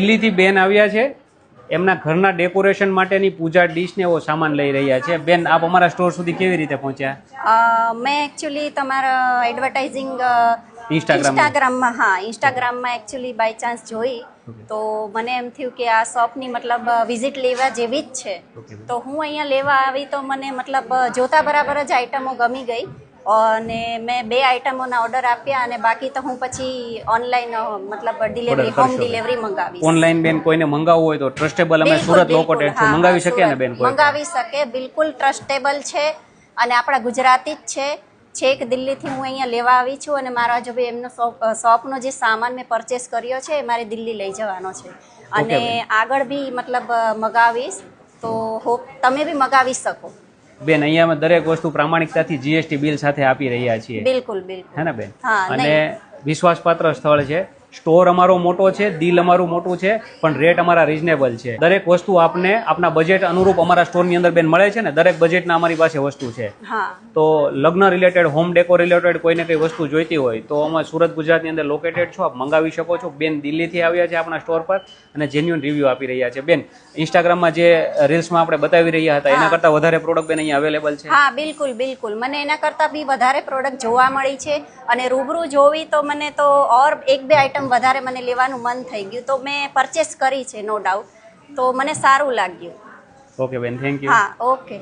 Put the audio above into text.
દિલ્હીથી બેન આવ્યા છે, એમના ઘરના ડેકોરેશન માટેની પૂજા ડીશ ને એવો સામાન લઈ રહ્યા છે. બેન, આપ અમારા સ્ટોર સુધી કેવી રીતે પહોંચ્યા? મેં એકચ્યુઅલી તમારા એડવર્ટાઇઝિંગ ઇન્સ્ટાગ્રામમાં એકચ્યુઅલી બાય ચાન્સ જોઈ, તો મને એમ થયું કે આ શોપની મતલબ વિઝિટ લેવા જેવી જ છે. તો હું અહીંયા લેવા આવી તો મને મતલબ જોતા બરાબર જ આઈટમો ગમી ગઈ અને મેં 2 આઈટમોના ઓર્ડર આપ્યા અને બાકી તો હું પછી ઓનલાઈન મતલબ ડિલિવરી હોમ ડિલિવરી મંગાવીશ. ઓનલાઈન બેન કોઈને મંગાવવું હોય તો ટ્રસ્ટેબલ અમે સુરત લોકેટેડ છું, મંગાવી શકે ને બેન? મંગાવી શકે, બિલકુલ ટ્રસ્ટેબલ છે અને આપણા ગુજરાતી જ છે. છેક દિલ્હીથી હું અહીંયા લેવા આવી છું અને મારા જો એમનો શોપનો જે સામાન મેં પરચેસ કર્યો છે એ મારે દિલ્હી લઈ જવાનો છે અને આગળ બી મતલબ મગાવીશ, તો હોપ તમે બી મગાવી શકો. બેન, અહીંયા અમે દરેક વસ્તુ પ્રામાણિકતાથી જીએસટી બિલ સાથે આપી રહ્યા છીએ. બિલકુલ બિલકુલ, હે ને બેન? અને વિશ્વાસપાત્ર સ્થળ છે. સ્ટોર અમારો મોટો છે, દિલ અમારું મોટું છે, પણ રેટ અમારા રિઝનેબલ છે. દરેક વસ્તુ આપને આપના બજેટ અનુરૂપ અમારા સ્ટોરની અંદર બેન મળે છે ને. દરેક બજેટના અમારી પાસે વસ્તુ છે. તો લગ્ન રિલેટેડ, હોમ ડેકો રિલેટેડ કોઈને કઈ વસ્તુ જોઈતી હોય તો અમે સુરત ગુજરાતની અંદર લોકેટેડ છો, આપ મંગાવી શકો છો. બેન દિલ્હીથી આવ્યા છે આપણા સ્ટોર પર અને જેન્યુઅન રિવ્યુ આપી રહ્યા છે. બેન, ઇન્સ્ટાગ્રામમાં જે રીલ્સમાં આપણે બતાવી રહ્યા હતા એના કરતાં વધારે પ્રોડક્ટ બેન અહીંયા અવેલેબલ છે? હા, બિલકુલ બિલકુલ, મને એના કરતાં બી વધારે પ્રોડક્ટ જોવા મળી છે અને રૂબરૂ જોવી તો મને તો ઓર 1-2 આઈટમ વધારે મને લેવાનું મન થઈ ગયું, તો મેં પરચેસ કરી છે, નો ડાઉટ. તો મને સારું લાગ્યું. ઓકે બેન, થેન્ક યુ. હા, ઓકે.